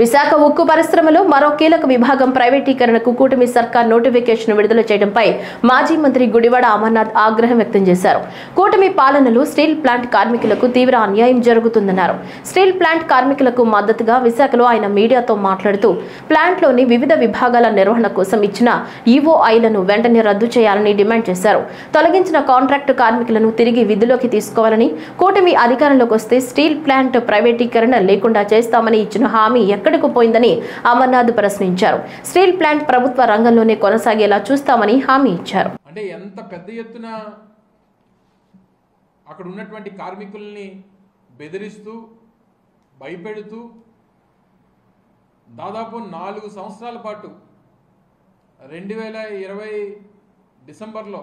విశాఖ ఉక్కు పరిశ్రమలో మరో కీలక విభాగం ప్రైవేటీకరణకు కూటమి సర్కార్ నోటిఫికేషన్ విడుదల చేయడంపై మాజీ మంత్రి గుడివాడ అమర్నాథ్ ఆగ్రహం వ్యక్తం చేశారు. కూటమి పాలనలో స్టీల్ ప్లాంట్ కార్మికులకు తీవ్ర అన్యాయం జరుగుతుందన్నారు. స్టీల్ ప్లాంట్ కార్మికులకు మద్దతుగా విశాఖలో ఆయన మీడియాతో మాట్లాడుతూ ప్లాంట్లోని వివిధ విభాగాల నిర్వహణ కోసం ఇచ్చిన ఈఓఐలను వెంటనే రద్దు చేయాలని డిమాండ్ చేశారు. తొలగించిన కాంట్రాక్టు కార్మికులను తిరిగి విధుల్లోకి తీసుకోవాలని, కూటమి అధికారంలోకి వస్తే స్టీల్ ప్లాంట్ ప్రైవేటీకరణ లేకుండా చేస్తామని ఇచ్చిన హామీ ఎక్కడికి పోయిందని అమర్నాథ్ ప్రశ్నించారు. స్టీల్ ప్లాంట్ ప్రభుత్వ రంగంలోనే కొనసాగేలా చూస్తామని హామీ ఇచ్చారు. అంటే ఎంత పెద్ద ఎత్తున అక్కడ ఉన్నటువంటి కార్మికుల్ని బెదిరిస్తూ భయపెడుతూ దాదాపు 4 సంవత్సరాల పాటు 2020 డిసెంబర్లో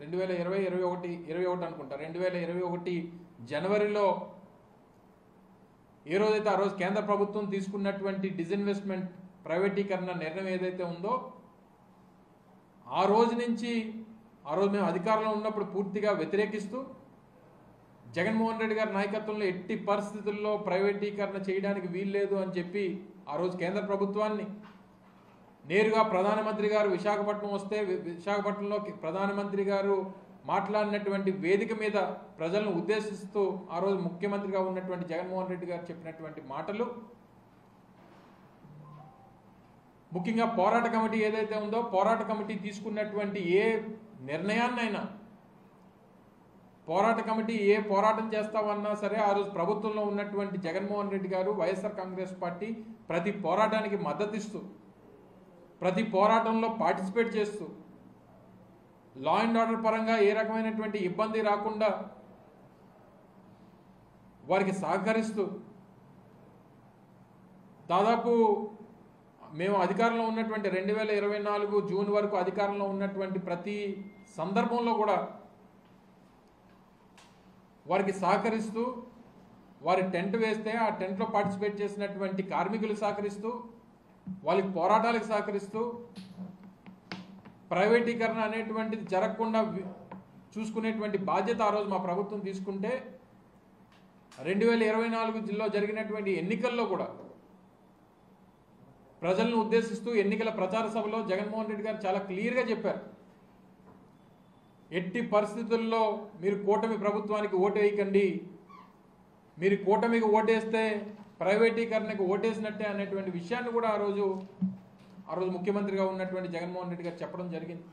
2021 అనుకుంటా 2021 జనవరిలో ఏ రోజైతే ఆ రోజు కేంద్ర ప్రభుత్వం తీసుకున్నటువంటి డిజిన్వెస్ట్మెంట్ ప్రైవేటీకరణ నిర్ణయం ఏదైతే ఉందో ఆ రోజు నుంచి ఆ రోజు మేము అధికారంలో ఉన్నప్పుడు పూర్తిగా వ్యతిరేకిస్తూ జగన్మోహన్ రెడ్డి గారి నాయకత్వంలో ఎట్టి పరిస్థితుల్లో ప్రైవేటీకరణ చేయడానికి వీల్లేదు అని చెప్పి ఆ రోజు కేంద్ర ప్రభుత్వాన్ని నేరుగా ప్రధానమంత్రి గారు విశాఖపట్నం వస్తే విశాఖపట్నంలో ప్రధానమంత్రి గారు మాట్లాడినటువంటి వేదిక మీద ప్రజలను ఉద్దేశిస్తూ ఆ రోజు ముఖ్యమంత్రిగా ఉన్నటువంటి జగన్మోహన్ రెడ్డి గారు చెప్పినటువంటి మాటలు, ముఖ్యంగా పోరాట కమిటీ ఏదైతే ఉందో పోరాట కమిటీ తీసుకున్నటువంటి ఏ నిర్ణయాన్నైనా పోరాట కమిటీ ఏ పోరాటం చేస్తామన్నా సరే ఆ రోజు ప్రభుత్వంలో ఉన్నటువంటి జగన్మోహన్ రెడ్డి గారు వైఎస్ఆర్ కాంగ్రెస్ పార్టీ ప్రతి పోరాటానికి మద్దతిస్తూ ప్రతి పోరాటంలో పార్టిసిపేట్ చేస్తూ లా అండ్ ఆర్డర్ పరంగా ఏ రకమైనటువంటి ఇబ్బంది రాకుండా వారికి సహకరిస్తూ దాదాపు మేము అధికారంలో ఉన్నటువంటి 2024 జూన్ వరకు అధికారంలో ఉన్నటువంటి ప్రతి సందర్భంలో కూడా వారికి సహకరిస్తూ వారి టెంట్ వేస్తే ఆ టెంట్లో పార్టిసిపేట్ చేసినటువంటి కార్మికులు సహకరిస్తూ వాళ్ళకి పోరాటాలకు సహకరిస్తూ ప్రైవేటీకరణ అనేటువంటిది జరగకుండా చూసుకునేటువంటి బాధ్యత ఆ రోజు మా ప్రభుత్వం తీసుకుంటే 2024లో జరిగినటువంటి ఎన్నికల్లో కూడా ప్రజలను ఉద్దేశిస్తూ ఎన్నికల ప్రచార సభలో జగన్మోహన్ రెడ్డి గారు చాలా క్లియర్గా చెప్పారు, ఎట్టి పరిస్థితుల్లో మీరు కూటమి ప్రభుత్వానికి ఓటు వేయకండి, మీరు కూటమికి ఓటేస్తే ప్రైవేటీకరణకు ఓటేసినట్టే అనేటువంటి విషయాన్ని కూడా ఆ రోజు ముఖ్యమంత్రిగా ఉన్నటువంటి జగన్మోహన్ రెడ్డి గారు చెప్పడం జరిగింది.